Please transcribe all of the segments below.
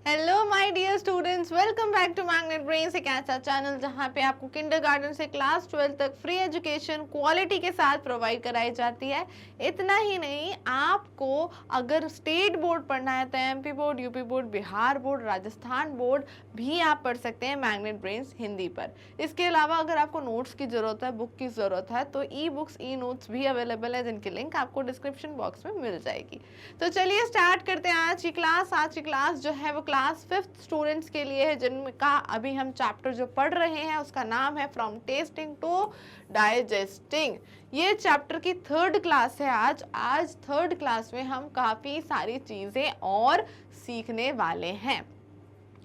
Hello my dear students, welcome back to magnet brains, एक ऐसा channel जहां पे आपको किंडरगार्टन से क्लास 12 तक फ्री एजुकेशन क्वालिटी के साथ प्रोवाइड कराई जाती है। इतना ही नहीं, आपको अगर स्टेट बोर्ड पढ़ना है तो MP board, UP board, Bihar board, Rajasthan board भी आप पढ़ सकते हैं मैग्नेट ब्रेन्स हिंदी पर। इसके अलावा अगर आपको नोट्स की ज़रूरत है, बुक की ज़रूरत है, तो ई बुक्स, ई नोट्स भी अवेलेबल है, जिनकी लिंक आपको डिस्क्रिप्शन बॉक्स में मिल जाएगी। तो चलिए स्टार्ट करते हैं आज की क्लास। आज की क्लास जो है वो क्लास 5th स्टूडेंट्स के लिए है, जिनका अभी हम चैप्टर जो पढ़ रहे हैं उसका नाम है फ्रॉम टेस्टिंग टू डाइजेस्टिंग। ये चैप्टर की 3rd क्लास है। आज 3rd क्लास में हम काफ़ी सारी चीज़ें और सीखने वाले हैं।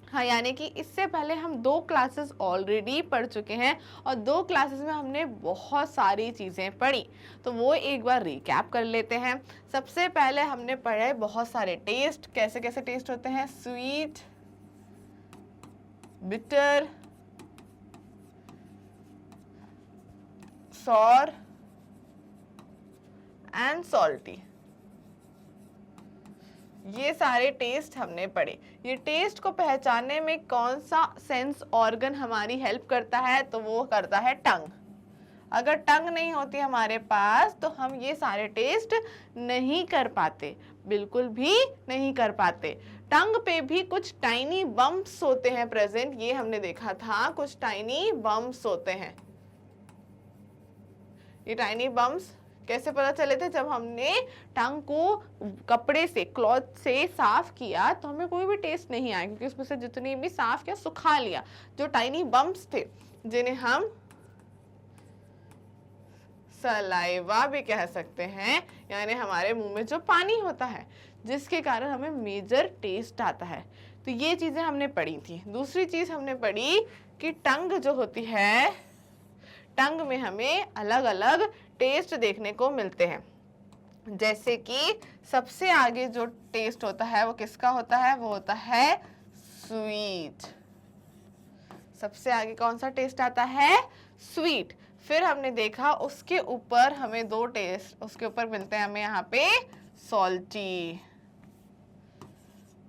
हाँ, यानी कि इससे पहले हम 2 क्लासेस ऑलरेडी पढ़ चुके हैं और 2 क्लासेस में हमने बहुत सारी चीज़ें पढ़ी, तो वो एक बार रिकैप कर लेते हैं। सबसे पहले हमने पढ़े बहुत सारे टेस्ट, कैसे कैसे टेस्ट होते हैं, sweet, bitter, sour and salty. ये सारे टेस्ट हमने पढ़े। ये टेस्ट को पहचानने में कौन सा सेंस ऑर्गन हमारी हेल्प करता है, तो वो करता है टंग। अगर टंग नहीं होती हमारे पास तो हम ये सारे टेस्ट नहीं कर पाते, बिल्कुल भी नहीं कर पाते। टंग पे भी कुछ टाइनी बम्प्स होते हैं प्रेजेंट, ये हमने देखा था, कुछ टाइनी बम्प्स होते हैं। ये टाइनी बम्प्स कैसे पता चले थे, जब हमने टंग को कपड़े से, क्लॉथ से साफ किया तो हमें कोई भी टेस्ट नहीं आया, क्योंकि उसमें से जितनी भी साफ किया सुखा लिया। जो टाइनी बम्प्स थे जिन्हें हम सलाइवा भी कह सकते हैं, यानी हमारे मुंह में जो पानी होता है जिसके कारण हमें मेजर टेस्ट आता है, तो ये चीजें हमने पढ़ी थी। दूसरी चीज हमने पढ़ी कि टंग जो होती है, टंग में हमें अलग अलग टेस्ट देखने को मिलते हैं। जैसे कि सबसे आगे जो टेस्ट होता है वो किसका होता है, वो होता है स्वीट। सबसे आगे कौन सा टेस्ट आता है, स्वीट। फिर हमने देखा उसके ऊपर हमें 2 टेस्ट उसके ऊपर मिलते हैं हमें यहाँ पे, सॉल्टी।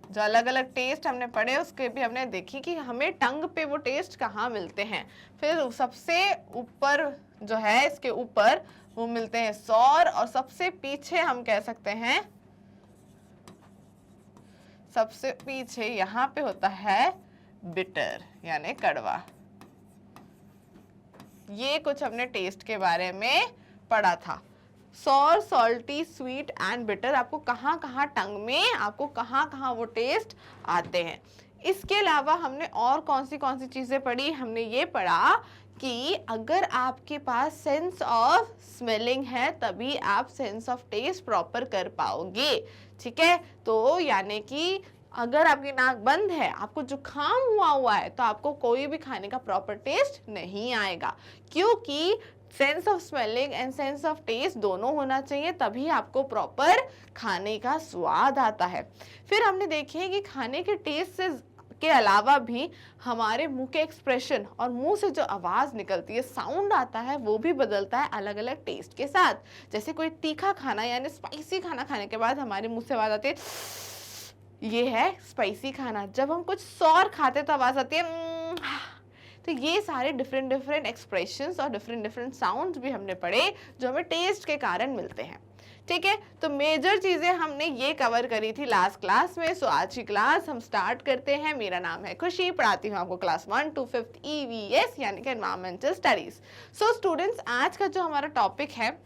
जो अलग अलग टेस्ट हमने पढ़े उसके भी हमने देखी कि हमें टंग पे वो टेस्ट कहाँ मिलते हैं। फिर सबसे ऊपर जो है, इसके ऊपर वो मिलते हैं सॉर, और सबसे पीछे हम कह सकते हैं, सबसे पीछे यहाँ पे होता है बिटर, यानी कड़वा। ये कुछ हमने टेस्ट के बारे में पढ़ा था। Sour, salty, sweet and bitter, आपको कहाँ कहाँ टंग में, आपको कहाँ कहाँ वो टेस्ट आते हैं। इसके अलावा हमने और कौन सी चीज़ें पढ़ी, हमने ये पढ़ा कि अगर आपके पास सेंस ऑफ स्मेलिंग है तभी आप सेंस ऑफ टेस्ट प्रॉपर कर पाओगे। ठीक है, तो यानी कि अगर आपकी नाक बंद है, आपको जुकाम हुआ है, तो आपको कोई भी खाने का प्रॉपर टेस्ट नहीं आएगा, क्योंकि sense of smelling and sense of taste दोनों होना चाहिए, तभी आपको प्रॉपर खाने का स्वाद आता है। फिर हमने देखे कि खाने के टेस्ट से के अलावा भी हमारे मुंह के एक्सप्रेशन और मुंह से जो आवाज़ निकलती है, साउंड आता है, वो भी बदलता है अलग अलग टेस्ट के साथ। जैसे कोई तीखा खाना यानी स्पाइसी खाना खाने के बाद हमारे मुंह से आवाज़ आती है, ये है स्पाइसी खाना। जब हम कुछ सौर खाते तो आवाज़ आती है। तो ये सारे डिफरेंट एक्सप्रेशंस और डिफरेंट साउंड्स भी हमने पढ़े जो हमें टेस्ट के कारण मिलते हैं। ठीक है, तो मेजर चीज़ें हमने ये कवर करी थी लास्ट क्लास में। सो आज की क्लास हम स्टार्ट करते हैं। मेरा नाम है खुशी, पढ़ाती हूँ आपको क्लास 1 to 5th EVS यानी कि एनवायरमेंटल स्टडीज। सो स्टूडेंट्स, आज का जो हमारा टॉपिक है,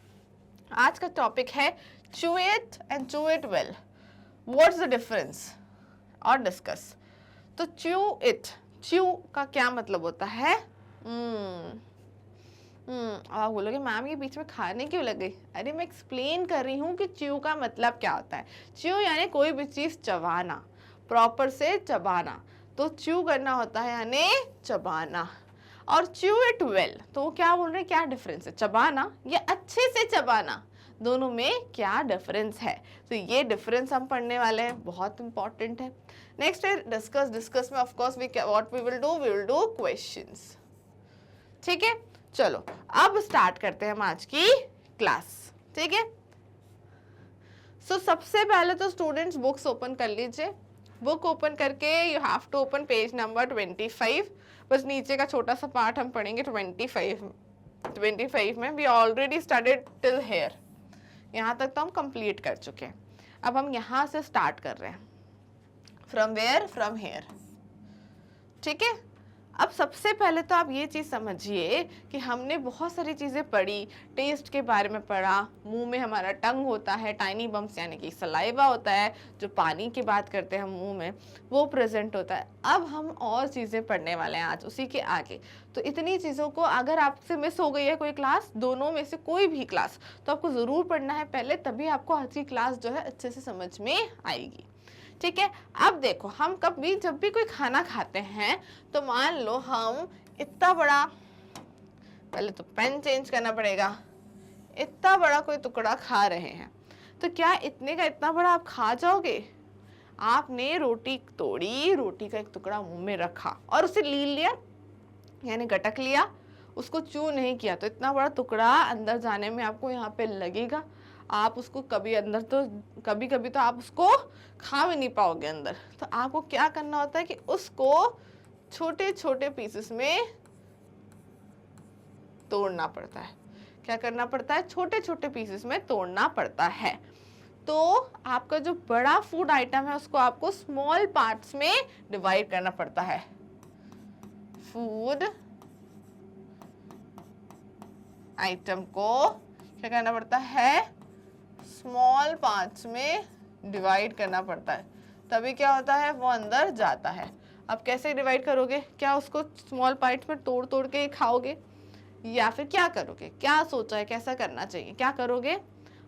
आज का टॉपिक है chew it and chew it well. What's the difference? और डिस्कस। तो chew it, chew का क्या मतलब होता है? आप बोलोगे मैम ये बीच में खाने क्यों लग गई? अरे मैं एक्सप्लेन कर रही हूँ कि च्यू का मतलब क्या होता है। च्यू यानी कोई भी चीज़ चबाना, प्रॉपर से चबाना, तो च्यू करना होता है यानी चबाना। और च्यू इट वेल, तो वो क्या बोल रहे हैं, क्या डिफरेंस है, चबाना या अच्छे से चबाना, दोनों में क्या डिफरेंस है? तो ये डिफरेंस हम पढ़ने वाले हैं, बहुत इंपॉर्टेंट है। नेक्स्ट है डिस्कस में of course what we will do questions. ठीक है, चलो अब स्टार्ट करते हैं हम आज की क्लास। ठीक है, सो सबसे पहले तो स्टूडेंट्स बुक्स ओपन कर लीजिए। बुक ओपन करके you have to open page number 25। बस नीचे का छोटा सा पार्ट हम पढ़ेंगे 25 में। We already started till here, यहाँ तक तो हम कंप्लीट कर चुके हैं। अब हम यहाँ से स्टार्ट कर रहे हैं, फ्रॉम वेयर, फ्रॉम हेयर। ठीक है, अब सबसे पहले तो आप ये चीज़ समझिए कि हमने बहुत सारी चीज़ें पढ़ी, टेस्ट के बारे में पढ़ा, मुंह में हमारा टंग होता है, टाइनी बम्स यानी कि सलाइवा होता है, जो पानी की बात करते हैं मुंह में वो प्रेजेंट होता है। अब हम और चीज़ें पढ़ने वाले हैं आज उसी के आगे। तो इतनी चीज़ों को अगर आपसे मिस हो गई है कोई क्लास, दोनों में से कोई भी क्लास, तो आपको ज़रूर पढ़ना है पहले, तभी आपको आज की क्लास जो है अच्छे से समझ में आएगी। ठीक है, अब देखो हम कभी जब भी कोई खाना खाते हैं तो मान लो हम इतना बड़ा, पहले तो पेन चेंज करना पड़ेगा, इतना बड़ा कोई टुकड़ा खा रहे हैं, तो क्या इतने का इतना बड़ा आप खा जाओगे? आपने रोटी तोड़ी, रोटी का एक टुकड़ा मुंह में रखा और उसे लील लिया यानी गटक लिया, उसको च्यू नहीं किया, तो इतना बड़ा टुकड़ा अंदर जाने में आपको यहाँ पे लगेगा। आप उसको कभी अंदर तो कभी कभी तो आप उसको खा भी नहीं पाओगे अंदर। तो आपको क्या करना होता है कि उसको छोटे छोटे पीसेस में तोड़ना पड़ता है। क्या करना पड़ता है? छोटे छोटे पीसेस में तोड़ना पड़ता है। तो आपका जो बड़ा फूड आइटम है उसको आपको स्मॉल पार्ट्स में डिवाइड करना पड़ता है। फूड आइटम को क्या करना पड़ता है? स्मॉल पार्ट्स में डिवाइड करना पड़ता है, तभी क्या होता है? वो अंदर जाता है। अब कैसे डिवाइड करोगे? क्या उसको स्मॉल पार्ट्स में तोड़ तोड़ के खाओगे या फिर क्या करोगे? क्या सोचा है कैसा करना चाहिए? क्या करोगे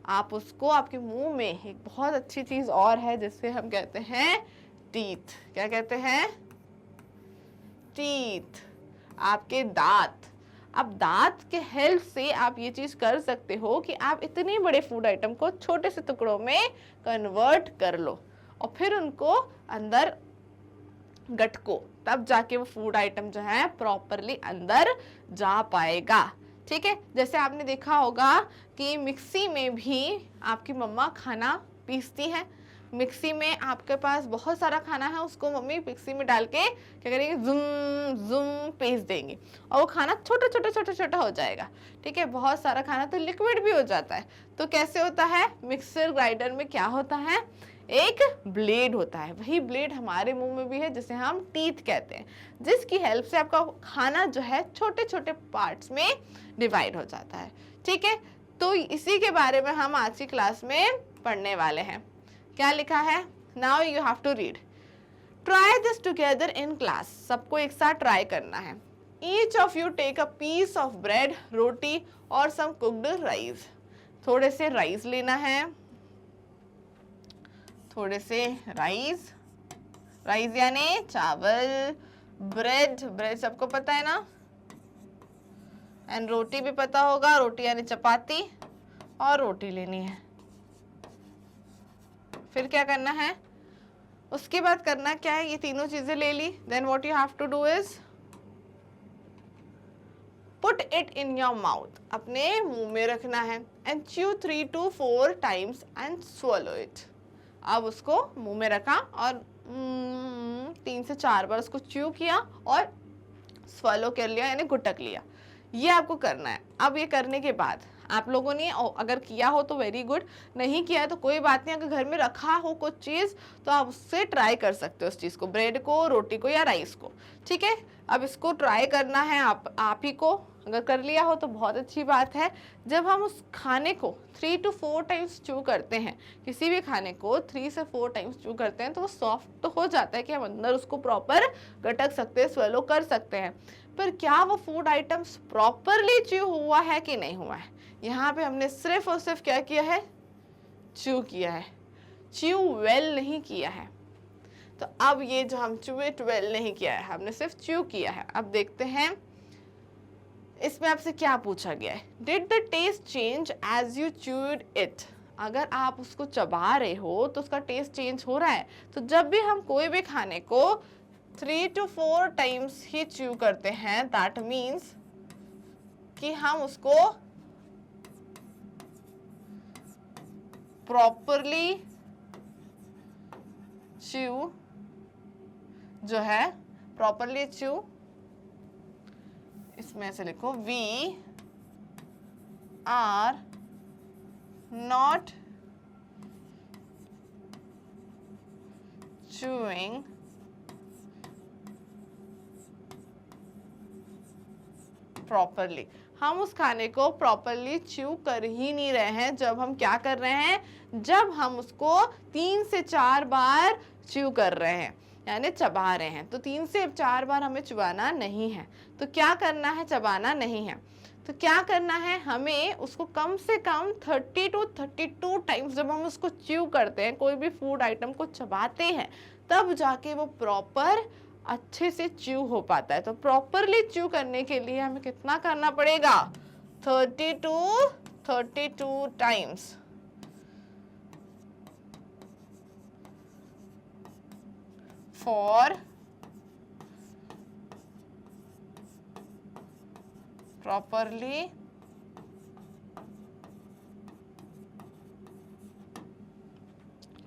आप? उसको आपके मुंह में एक बहुत अच्छी चीज और है जिससे हम कहते हैं टीथ। क्या कहते हैं? टीथ, आपके दांत। अब दांत के हेल्प से आप ये चीज कर सकते हो कि आप इतने बड़े फूड आइटम को छोटे से टुकड़ों में कन्वर्ट कर लो और फिर उनको अंदर गटको, तब जाके वो फूड आइटम जो है प्रॉपरली अंदर जा पाएगा। ठीक है, जैसे आपने देखा होगा कि मिक्सी में भी आपकी मम्मा खाना पीसती है। मिक्सी में आपके पास बहुत सारा खाना है, उसको मम्मी मिक्सी में डाल के क्या करेंगे? जुम जुम पीस देंगे और वो खाना छोटा छोटा छोटा छोटा हो जाएगा। ठीक है, बहुत सारा खाना तो लिक्विड भी हो जाता है। तो कैसे होता है? मिक्सर ग्राइंडर में क्या होता है? एक ब्लेड होता है। वही ब्लेड हमारे मुंह में भी है जिसे हम टीथ कहते हैं, जिसकी हेल्प से आपका खाना जो है छोटे छोटे पार्ट्स में डिवाइड हो जाता है। ठीक है, तो इसी के बारे में हम आज की क्लास में पढ़ने वाले हैं। क्या लिखा है? Now you have to read, try this together in class. सबको एक साथ ट्राई करना है। Each of you take a piece of bread, roti और सम कुक्ड राइस। थोड़े से राइस लेना है, थोड़े से राइस, राइस यानी चावल, ब्रेड, ब्रेड सबको पता है ना, एंड रोटी भी पता होगा, रोटी यानी चपाती, और रोटी लेनी है। फिर क्या करना है? उसके बाद करना क्या है? ये तीनों चीजें ले ली, then what you have to do is put it in your mouth. अपने मुंह में रखना है, and chew 3 to 4 times and swallow it. अब उसको मुंह में रखा और 3 से 4 बार उसको च्यू किया और swallow कर लिया यानी गुटक लिया। ये आपको करना है। अब ये करने के बाद आप लोगों ने अगर किया हो तो वेरी गुड, नहीं किया है तो कोई बात नहीं। अगर घर में रखा हो कुछ चीज़ तो आप उससे ट्राई कर सकते हो उस चीज़ को, ब्रेड को, रोटी को या राइस को। ठीक है, अब इसको ट्राई करना है आप ही को। अगर कर लिया हो तो बहुत अच्छी बात है। जब हम उस खाने को 3 to 4 टाइम्स च्यू करते हैं, किसी भी खाने को 3 से 4 टाइम्स च्यू करते हैं, तो वो सॉफ्ट तो हो जाता है कि हम अंदर उसको प्रॉपर गटक सकते हैं, स्वेलो कर सकते हैं। पर क्या वो फूड आइटम्स प्रॉपरली च्यू हुआ है कि नहीं हुआ है? यहाँ पे हमने सिर्फ और सिर्फ क्या किया है? च्यू किया है, च्यू वेल नहीं किया है। तो अब ये जो हम च्यू इट वेल नहीं किया है, हमने सिर्फ च्यू किया है। अब देखते हैं इसमें आपसे क्या पूछा गया है। Did the taste change as you chewed it? अगर आप उसको चबा रहे हो तो उसका टेस्ट चेंज हो रहा है। तो जब भी हम कोई भी खाने को 3 to 4 टाइम्स ही च्यू करते हैं, दैट मीन्स कि हम उसको प्रॉपरली च्यू जो है प्रॉपरली च्यू, इसमें से लिखो we are not chewing properly। हम उस खाने को प्रॉपरली च्यू कर ही नहीं रहे हैं जब हम क्या कर रहे हैं, जब हम उसको 3 से 4 बार च्यू कर रहे हैं, यानी चबा रहे हैं। तो 3 से 4 बार हमें चबाना नहीं है। तो क्या करना है, चबाना नहीं है। तो क्या करना है, हमें उसको कम से कम 30 to 32 टाइम्स जब हम उसको च्यू करते हैं, कोई भी फूड आइटम को चबाते हैं, तब जाके वो प्रॉपर अच्छे से च्यू हो पाता है। तो प्रॉपरली च्यू करने के लिए हमें कितना करना पड़ेगा, 32 times. For properly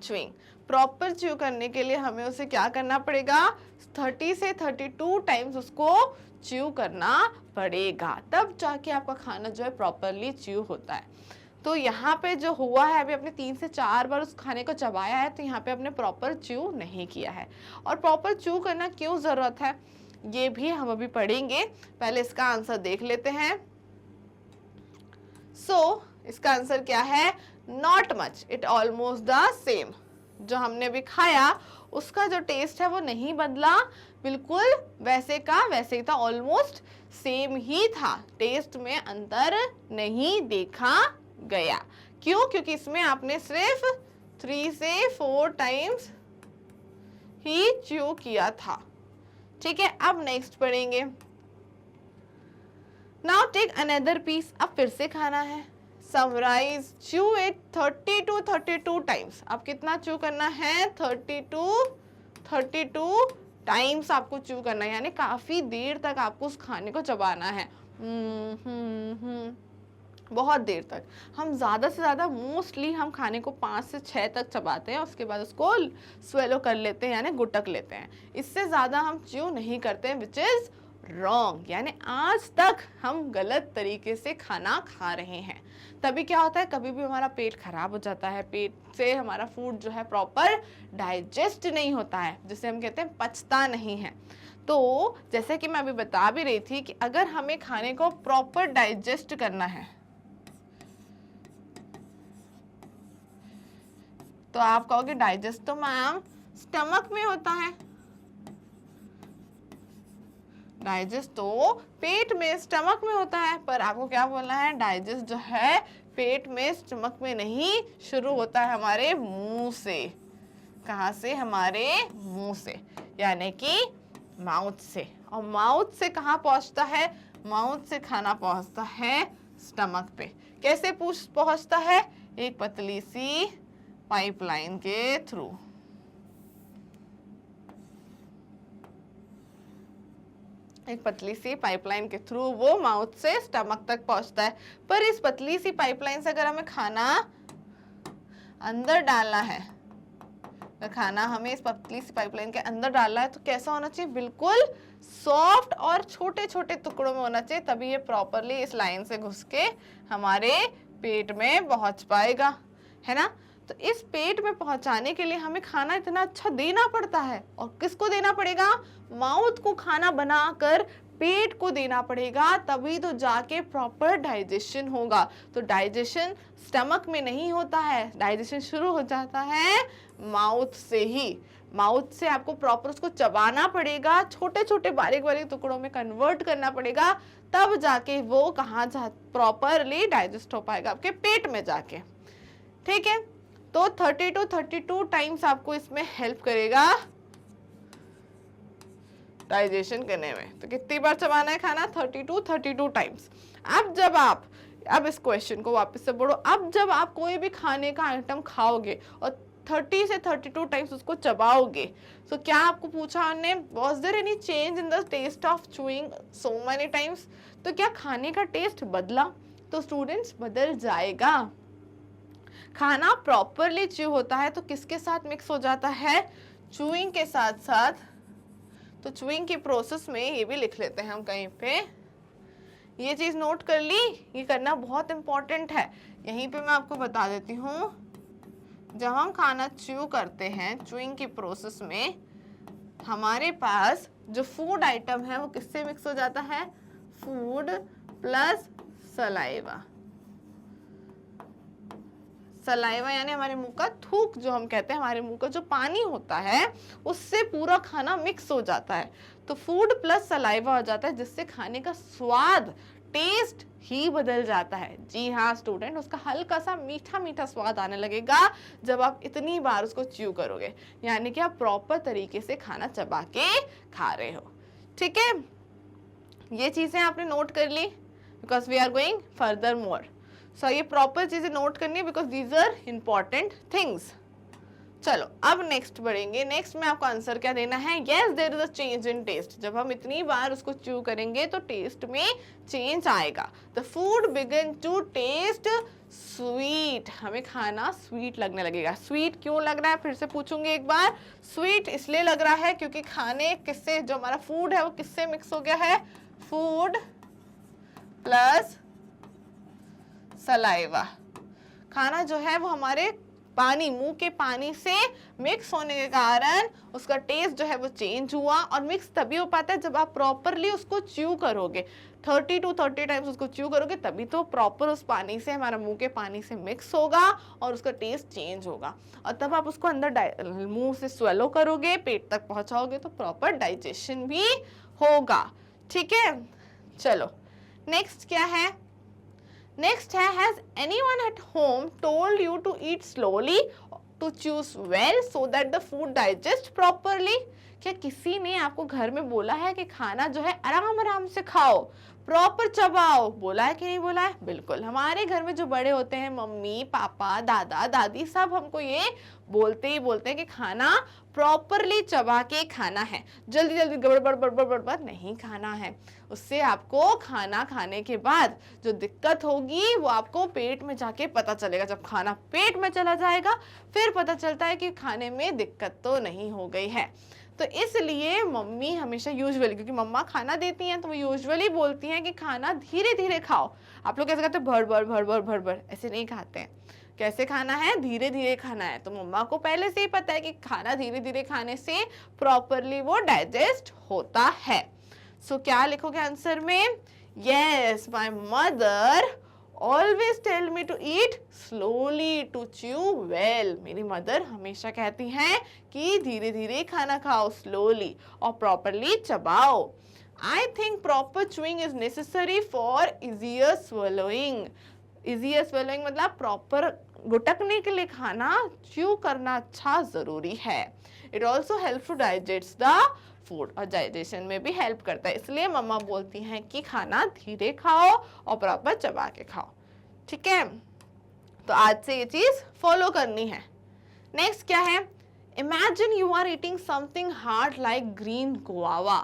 chewing. Proper chew करने के लिए हमें उसे क्या करना पड़ेगा, 30 से 32 टाइम्स उसको च्यू करना पड़ेगा, तब जाके आपका खाना जो है प्रॉपरली च्यू होता है। तो यहाँ पे जो हुआ है, अभी अपने 3 से 4 बार उस खाने को चबाया है, तो यहाँ पे अपने प्रॉपर च्यू नहीं किया है। और प्रॉपर च्यू करना क्यों ज़रूरत है, ये भी हम अभी पढ़ेंगे। पहले इसका आंसर देख लेते हैं। सो इसका आंसर क्या है, not much, it almost the same. जो हमने भी खाया उसका जो टेस्ट है वो नहीं बदला, बिल्कुल वैसे का वैसे ही था, ऑलमोस्ट सेम ही था, टेस्ट में अंतर नहीं देखा गया। क्यों, क्योंकि इसमें आपने सिर्फ 3 से 4 टाइम्स ही च्यू किया था। ठीक है, अब नेक्स्ट पढ़ेंगे। नाउ टेक अनदर पीस, अब फिर से खाना है। Summarise, chew it 30 to 32 times. अब कितना च्यू करना है, 32 टाइम्स आपको च्यू करना है, यानी काफी देर तक आपको उस खाने को चबाना है। बहुत देर तक। हम ज़्यादा से ज़्यादा मोस्टली हम खाने को 5 से 6 तक चबाते हैं, उसके बाद उसको स्वेलो कर लेते हैं, यानी गुटक लेते हैं। इससे ज़्यादा हम च्यू नहीं करते हैं, विच इज़ रॉन्ग। यानी आज तक हम गलत तरीके से खाना खा रहे हैं। तभी क्या होता है, कभी भी हमारा पेट खराब हो जाता है, पेट से हमारा फूड जो है प्रॉपर डाइजेस्ट नहीं होता है, जिसे हम कहते हैं पचता नहीं है। तो जैसे कि मैं अभी बता भी रही थी कि अगर हमें खाने को प्रॉपर डाइजेस्ट करना है, तो आप कहोगे डाइजेस्ट तो मैम स्टमक में होता है। डाइजेस्ट तो पेट में, स्टमक में होता है, पर आपको क्या बोलना है, डाइजेस्ट जो है पेट में, स्टमक में नहीं, शुरू होता है हमारे मुंह से। कहाँ से, हमारे मुंह से, यानी कि माउथ से। और माउथ से कहाँ पहुंचता है, माउथ से खाना पहुंचता है स्टमक पे। कैसे पहुंचता है, एक पतली सी पाइपलाइन के थ्रू। एक पतली सी पाइपलाइन के थ्रू वो माउथ से स्टमक तक पहुंचता है। पर इस पतली सी पाइपलाइन से अगर हमें खाना अंदर डालना है, तो खाना हमें इस पतली सी पाइपलाइन के अंदर डालना है, तो कैसा होना चाहिए, बिल्कुल सॉफ्ट और छोटे छोटे टुकड़ों में होना चाहिए, तभी ये प्रॉपरली इस लाइन से घुस के हमारे पेट में पहुंच पाएगा, है ना। तो इस पेट में पहुंचाने के लिए हमें खाना इतना अच्छा देना पड़ता है। और किसको देना पड़ेगा, माउथ को खाना बनाकर पेट को देना पड़ेगा, तभी तो जाके प्रॉपर डाइजेशन होगा। तो डाइजेशन स्टमक में नहीं होता है, डाइजेशन शुरू हो जाता है माउथ से ही। माउथ से आपको प्रॉपर उसको चबाना पड़ेगा, छोटे छोटे बारीक बारीक टुकड़ों में कन्वर्ट करना पड़ेगा, तब जाके वो कहाँ प्रॉपरली डाइजेस्ट हो पाएगा, आपके पेट में जाके। ठीक है, तो 30 to 32 टाइम्स आपको इसमें हेल्प करेगा डाइजेशन करने में। तो कितनी बार चबाना है खाना, 30 to 32 टाइम्स। अब इस क्वेश्चन को वापस से पढ़ो। अब जब आप कोई भी खाने का आइटम खाओगे और 30 से 32 टाइम्स उसको चबाओगे, तो क्या आपको पूछा हमने, was there any change in the taste of chewing so many times, तो क्या खाने का टेस्ट बदला, तो स्टूडेंट्स बदल जाएगा। खाना प्रॉपरली च्यू होता है तो किसके साथ मिक्स हो जाता है, चूइंग के साथ साथ तो च्यूइंग की प्रोसेस में ये भी लिख लेते हैं हम कहीं पे, ये चीज नोट कर ली, ये करना बहुत इंपॉर्टेंट है। यहीं पे मैं आपको बता देती हूँ, जब हम खाना च्यू करते हैं च्यूइंग की प्रोसेस में, हमारे पास जो फूड आइटम है वो किससे मिक्स हो जाता है, फूड प्लस सलाइवा। सलाइवा यानी हमारे मुंह का थूक जो हम कहते हैं, हमारे मुंह का जो पानी होता है उससे पूरा खाना मिक्स हो जाता है, तो फूड प्लस सलाइवा हो जाता है, जिससे खाने का स्वाद, टेस्ट ही बदल जाता है। जी हाँ स्टूडेंट, उसका हल्का सा मीठा मीठा स्वाद आने लगेगा जब आप इतनी बार उसको च्यू करोगे, यानी कि आप प्रॉपर तरीके से खाना चबा के खा रहे हो। ठीक है, ये चीजें आपने नोट कर ली, because we are going further more. So ये प्रॉपर चीजें नोट करनी है, because these are important things. चलो अब नेक्स्ट बढ़ेंगे। नेक्स्ट में आपको आंसर क्या देना है, yes there is a change in taste. जब हम इतनी बार उसको च्यू करेंगे तो टेस्ट में चेंज आएगा। The food began to taste sweet, हमें खाना स्वीट लगने लगेगा। स्वीट क्यों लग रहा है, फिर से पूछूंगी एक बार। स्वीट इसलिए लग रहा है क्योंकि खाने किससे, जो हमारा फूड है वो किससे मिक्स हो गया है, फूड प्लस सलाइवा। खाना जो है वो हमारे पानी, मुंह के पानी से मिक्स होने के कारण उसका टेस्ट जो है वो चेंज हुआ। और मिक्स तभी हो पाता है जब आप प्रॉपरली उसको च्यू करोगे, 30 to 30 टाइम्स उसको च्यू करोगे, तभी तो प्रॉपर उस पानी से, हमारा मुंह के पानी से मिक्स होगा और उसका टेस्ट चेंज होगा। और तब आप उसको अंदर मुंह से स्वेलो करोगे, पेट तक पहुंचाओगे, तो प्रॉपर डाइजेशन भी होगा। ठीक है, चलो नेक्स्ट क्या है, नेक्स्ट है, has anyone at home told you to eat slowly to chew well so that the food digest properly. क्या किसी ने आपको घर में बोला है कि खाना जो है आराम आराम से खाओ, प्रॉपर चबाओ, बोला है कि नहीं बोला है? बिल्कुल, हमारे घर में जो बड़े होते हैं, मम्मी पापा दादा दादी, सब हमको ये बोलते ही बोलते हैं कि खाना प्रॉपरली चबा के खाना है, जल्दी जल्दी गड़बड़ बड़बड़ बड़बड़ नहीं खाना है। उससे आपको खाना खाने के बाद जो दिक्कत होगी वो आपको पेट में जाके पता चलेगा। जब खाना पेट में चला जाएगा फिर पता चलता है कि खाने में दिक्कत तो नहीं हो गई है। तो इसलिए मम्मी हमेशा यूजुअली, क्योंकि मम्मा खाना देती हैं तो वो यूजुअली बोलती हैं कि खाना धीरे धीरे खाओ। आप लोग कैसे खाते हैं, भर भर भर भर भर भर, ऐसे नहीं खाते हैं। कैसे खाना है, धीरे धीरे खाना है। तो मम्मा को पहले से ही पता है कि खाना धीरे धीरे खाने से प्रॉपरली वो डाइजेस्ट होता है। सो क्या लिखोगे आंसर में, yes my mother always tell me to eat slowly to chew well. मेरी मदर हमेशा कहती हैं कि धीरे धीरे खाना खाओ, स्लोली और प्रॉपरली चबाओ। I think proper chewing is necessary for easier swallowing. Easier swallowing मतलब प्रॉपर गुटकने के लिए खाना च्यू करना अच्छा जरूरी है। It also help to digest the food, और डाइजेशन में भी हेल्प करता है। इसलिए मम्मा बोलती हैं कि खाना धीरे खाओ और प्रॉपर चबा के खाओ। ठीक है, तो आज से ये चीज फॉलो करनी है। नेक्स्ट क्या है, imagine you are eating something hard like green guava.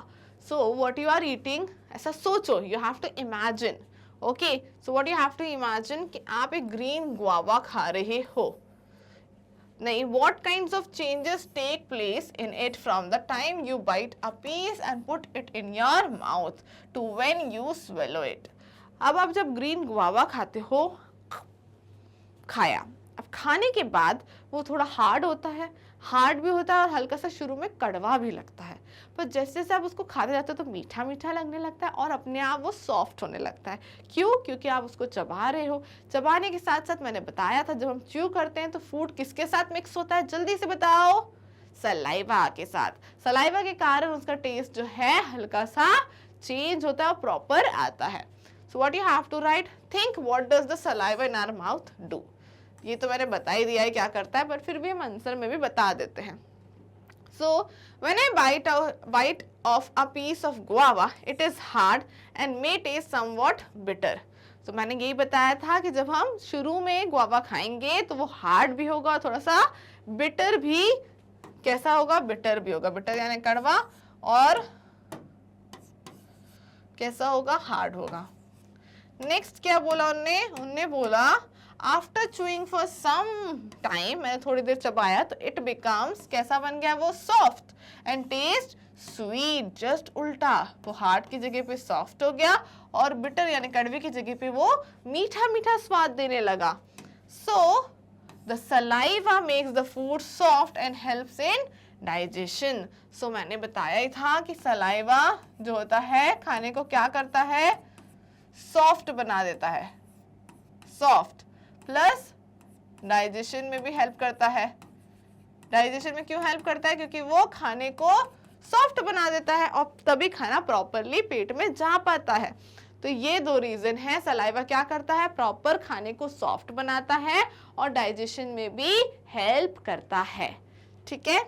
So what you are eating, ऐसा सोचो, you have to imagine. Okay, so what you have to imagine कि आप एक ग्रीन गुआवा खा रहे हो। नहीं, what kinds of changes take place in it from the time you bite a piece and put it in your mouth to when you swallow it। अब आप जब ग्रीन गुआवा खाते हो, खाया, अब खाने के बाद वो थोड़ा हार्ड होता है, हार्ड भी होता है और हल्का सा शुरू में कड़वा भी लगता है, पर जैसे जैसे आप उसको खाते जाते हो तो मीठा मीठा लगने लगता है और अपने आप वो सॉफ्ट होने लगता है। क्यों? क्योंकि आप उसको चबा रहे हो। चबाने के साथ साथ मैंने बताया था, जब हम च्यू करते हैं तो फूड किसके साथ मिक्स होता है, जल्दी से बताओ, सलाइवा के साथ। सलाइवा के कारण उसका टेस्ट जो है हल्का सा चेंज होता है और प्रॉपर आता है। So what you have to write, think what does the saliva in our mouth do. ये तो मैंने बता ही दिया है क्या करता है, पर फिर भी हम आंसर में भी बता देते हैं। So when I bite off a piece of guava, it is hard and may taste somewhat bitter. तो मैंने यही बताया था कि जब हम शुरू में गुआवा खाएंगे तो वो हार्ड भी होगा और थोड़ा सा बिटर भी, कैसा होगा, बिटर भी होगा। बिटर यानी कड़वा, और कैसा होगा, हार्ड होगा। नेक्स्ट क्या बोला उनने बोला after chewing for some time, मैंने थोड़ी देर चबाया तो इट बिकम्स, कैसा बन गया वो, soft and test sweet, just उल्टा, वो हार्ड की जगह पे सॉफ्ट हो गया और बिटर यानी कड़वे की जगह पे वो मीठा मीठा स्वाद देने लगा। So the saliva makes the food soft and helps in digestion. So मैंने बताया ही था कि सलाइवा जो होता है खाने को क्या करता है, सॉफ्ट बना देता है, सॉफ्ट, प्लस डाइजेशन में भी हेल्प करता है। डाइजेशन में क्यों हेल्प करता है, क्योंकि वो खाने को सॉफ्ट बना देता है और तभी खाना प्रॉपरली पेट में जा पाता है। तो ये दो रीजन है, सलाइवा क्या करता है, प्रॉपर खाने को सॉफ्ट बनाता है और डाइजेशन में भी हेल्प करता है। ठीक है,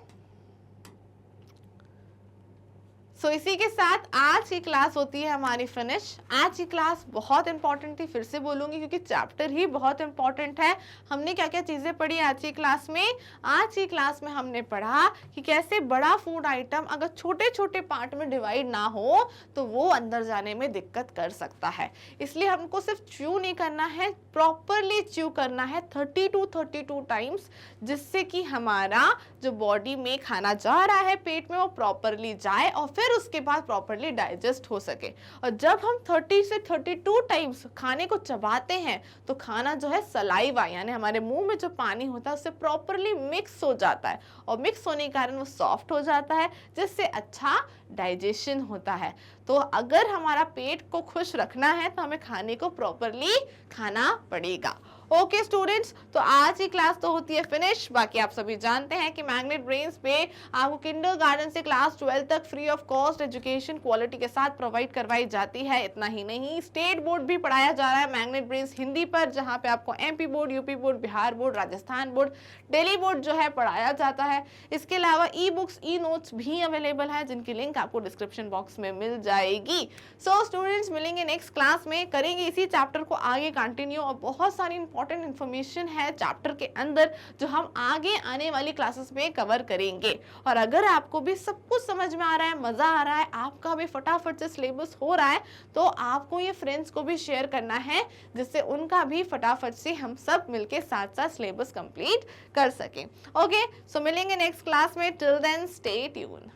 सो इसी के साथ आज की क्लास होती है हमारी फिनिश। आज की क्लास बहुत इंपॉर्टेंट थी, फिर से बोलूंगी क्योंकि चैप्टर ही बहुत इंपॉर्टेंट है। हमने क्या क्या चीजें पढ़ी आज की क्लास में, आज की क्लास में हमने पढ़ा कि कैसे बड़ा फूड आइटम अगर छोटे छोटे पार्ट में डिवाइड ना हो तो वो अंदर जाने में दिक्कत कर सकता है। इसलिए हमको सिर्फ च्यू नहीं करना है, प्रॉपरली च्यू करना है 30 to 32 टाइम्स, जिससे कि हमारा जो बॉडी में खाना जा रहा है पेट में वो प्रॉपरली जाए और फिर उसके बाद प्रॉपरली डाइजेस्ट हो सके। और जब हम 30 से 32 टाइम्स खाने को चबाते हैं तो खाना जो है सलाइवा यानी हमारे मुंह में जो पानी होता है उससे प्रॉपरली मिक्स हो जाता है और मिक्स होने के कारण वो सॉफ्ट हो जाता है, जिससे अच्छा डाइजेशन होता है। तो अगर हमारा पेट को खुश रखना है तो हमें खाने को प्रॉपरली खाना पड़ेगा। ओके स्टूडेंट्स, तो आज की क्लास तो होती है फिनिश। बाकी आप सभी जानते हैं कि मैग्नेट ब्रेन्स पे आपको किंडरगार्टन से क्लास 12 तक free of cost education quality के साथ प्रोवाइड करवाई जाती है। इतना ही नहीं, स्टेट बोर्ड भी पढ़ाया जा रहा है मैग्नेट ब्रेन्स हिंदी पर, जहां पे आपको MP board, UP board, Bihar board, Rajasthan board, Delhi board जो है पढ़ाया जाता है। इसके अलावा ई बुक्स, ई नोट्स भी अवेलेबल है जिनकी लिंक आपको डिस्क्रिप्शन बॉक्स में मिल जाएगी। सो स्टूडेंट्स, मिलेंगे नेक्स्ट क्लास में, करेंगे इसी चैप्टर को आगे कंटिन्यू और बहुत सारी इंपॉर्टेंट इन्फॉर्मेशन है चैप्टर के अंदर जो हम आगे आने वाली क्लासेस में कवर करेंगे। और अगर आपको भी सब कुछ समझ में आ रहा है, मजा आ रहा है, आपका भी फटाफट से सिलेबस हो रहा है, तो आपको ये फ्रेंड्स को भी शेयर करना है जिससे उनका भी फटाफट से हम सब मिलके साथ साथ सिलेबस कंप्लीट कर सकें। ओके, सो मिलेंगे नेक्स्ट क्लास में। Till then stay tuned.